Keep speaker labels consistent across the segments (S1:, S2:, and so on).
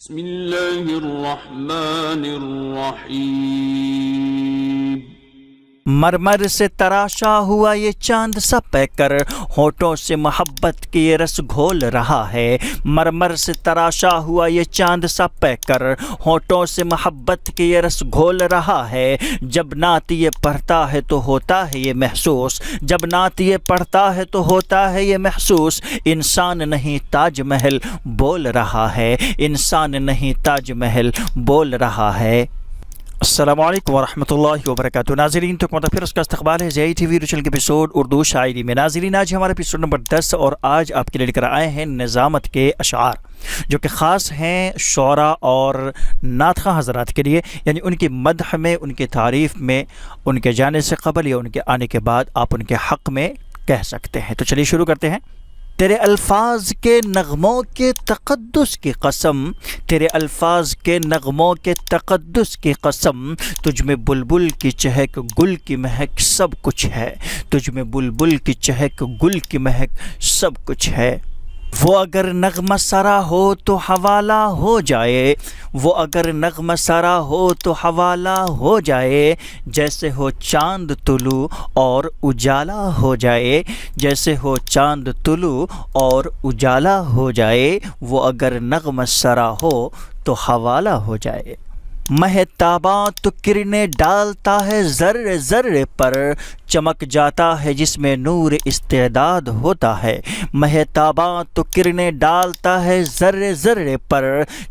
S1: بسم اللہ الرحمن الرحیم۔
S2: مرمر سے تراشا ہوا یہ چاند سا پہ کر ہونٹوں سے محبت کی یہ رس گھول رہا ہے۔ مرمر سے تراشا ہوا یہ چاند سا پہ کر ہونٹوں سے محبت کی یہ رس گھول رہا ہے۔ جب نعت یہ پڑھتا ہے تو ہوتا ہے یہ محسوس، جب نعت یہ پڑھتا ہے تو ہوتا ہے یہ محسوس، انسان نہیں تاج محل بول رہا ہے، انسان نہیں تاج محل بول رہا ہے۔ السلام علیکم ورحمۃ اللہ وبرکاتہ۔ ناظرین تو پھر اس کا استقبال ہے زی ٹی وی ریچل کے ایپیسوڈ اردو شاعری میں۔ ناظرین آج ہمارا ایپیسوڈ نمبر 10 اور آج آپ کے لیے لے کر آئے ہیں نظامت کے اشعار جو کہ خاص ہیں شعراء اور نعت خواں حضرات کے لیے، یعنی ان کی مدح میں، ان کی تعریف میں، ان کے جانے سے قبل یا ان کے آنے کے بعد آپ ان کے حق میں کہہ سکتے ہیں۔ تو چلیے شروع کرتے ہیں۔ تیرے الفاظ کے نغموں کے تقدس کی قسم، تیرے الفاظ کے نغموں کے تقدس کی قسم، تجھ میں بلبل کی چہک گل کی مہک سب کچھ ہے، تجھ میں بلبل کی چہک گل کی مہک سب کچھ ہے۔ وہ اگر نغمہ سرا ہو تو حوالہ ہو جائے، وہ اگر نغمہ سرا ہو تو حوالہ ہو جائے، جیسے ہو چاند طلوع اور اجالا ہو جائے، جیسے ہو چاند طلوع اور اجالا ہو جائے، وہ اگر نغمہ سرا ہو تو حوالہ ہو جائے۔ مہتاباں تو کرنیں ڈالتا ہے ذرے ذرے پر، چمک جاتا ہے جس میں نور استعداد ہوتا ہے۔ مہتاباں تو کرنیں ڈالتا ہے ذرے ذرے پر،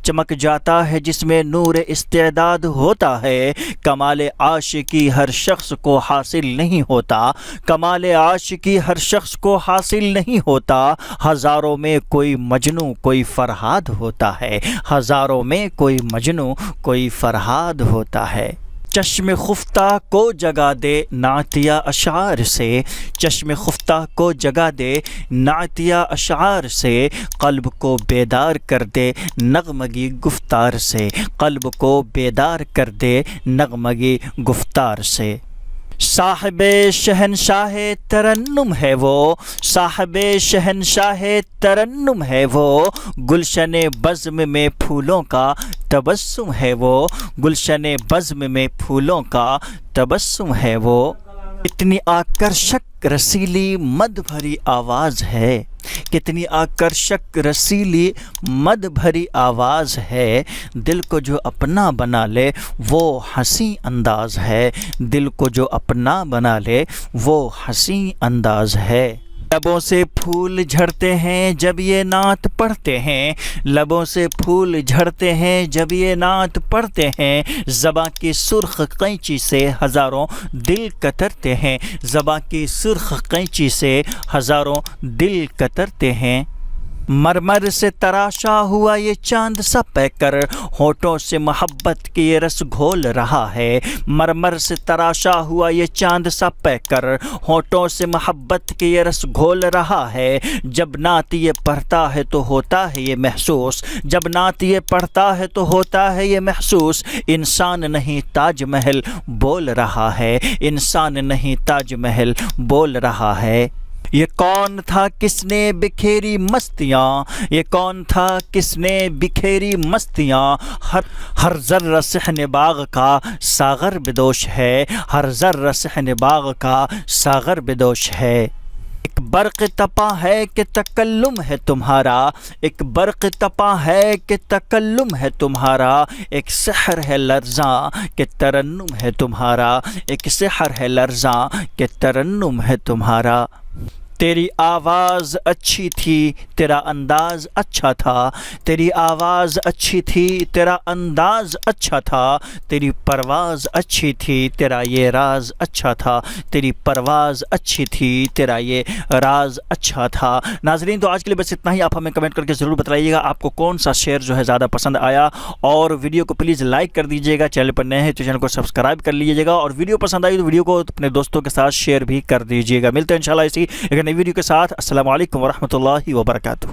S2: چمک جاتا ہے جس میں نور استعداد ہوتا ہے۔ کمال عاشقی ہر شخص کو حاصل نہیں ہوتا، کمال عاشقی ہر شخص کو حاصل نہیں ہوتا، ہزاروں میں کوئی مجنوں کوئی فرہاد ہوتا ہے، ہزاروں میں کوئی مجنوں کوئی فرہاد ہوتا ہے۔ چشم خفتہ کو جگا دے نعتیہ اشعار سے، چشم خفتہ کو جگا دے نعتیہ اشعار سے، قلب کو بیدار کر دے نغمگی گفتار سے، قلب کو بیدار کر دے نغمگی گفتار سے۔ صاحب شہنشاہ ترنم ہے وہ، صاحب شہنشاہ ترنم ہے وہ، گلشن بزم میں پھولوں کا تبسم ہے وہ، گلشن بزم میں پھولوں کا تبسم ہے وہ۔ کتنی آکرشک رسیلی مد بھری آواز ہے، کتنی آکرشک رسیلی مد بھری آواز ہے، دل کو جو اپنا بنا لے وہ حسین انداز ہے، دل کو جو اپنا بنا لے وہ حسین انداز ہے۔ لبوں سے پھول جھڑتے ہیں جب یہ نعت پڑھتے ہیں، لبوں سے پھول جھڑتے ہیں جب یہ نعت پڑھتے ہیں، زباں کی سرخ قینچی سے ہزاروں دل کترتے ہیں، زباں کی سرخ قینچی سے ہزاروں دل کترتے ہیں۔ مرمر سے تراشا ہوا یہ چاند سا پہ کر ہونٹوں سے محبت کی یہ رس گھول رہا ہے، مرمر سے تراشا ہوا یہ چاند سا پہ کر ہونٹوں سے محبت کی یہ رس گھول رہا ہے۔ جب نعت یہ پڑھتا ہے تو ہوتا ہے یہ محسوس، جب نعت یہ پڑھتا ہے تو ہوتا ہے یہ محسوس، انسان نہیں تاج محل بول رہا ہے، انسان نہیں تاج محل بول رہا ہے۔ یہ کون تھا کس نے بکھیری مستیاں، یہ کون تھا کس نے بکھیری مستیاں، ہر ذرہ صحن باغ کا ساغر بدوش ہے، ہر ذرہ صحن باغ کا ساغر بدوش ہے۔ ایک برق تپا ہے کہ تکلم ہے تمہارا، ایک برق تپا ہے کہ تکلم ہے تمہارا، ایک سحر ہے لرزاں کہ ترنم ہے تمہارا، ایک سحر ہے لرزاں کہ ترنم ہے تمہارا۔ تیری آواز اچھی تھی تیرا انداز اچھا تھا، تیری آواز اچھی تھی تیرا انداز اچھا تھا، تیری پرواز اچھی تھی تیرا یہ راز اچھا تھا، تیری پرواز اچھی تھی تیرا یہ راز اچھا تھا۔ ناظرین تو آج کے لیے بس اتنا ہی، آپ ہمیں کمنٹ کر کے ضرور بتائیے گا آپ کو کون سا شعر جو ہے زیادہ پسند آیا، اور ویڈیو کو پلیز لائک کر دیجیے گا، چینل پر نئے ہیں تو چینل کو سبسکرائب کر لیجیے گا، اور ویڈیو پسند آئی تو ویڈیو کو اپنے دوستوں کے ساتھ شیئر بھی کر دیجیے گا۔ ملتے ہیں انشاءاللہ اسی ایک نئی ویڈیو کے ساتھ۔ السلام علیکم ورحمۃ اللہ وبرکاتہ۔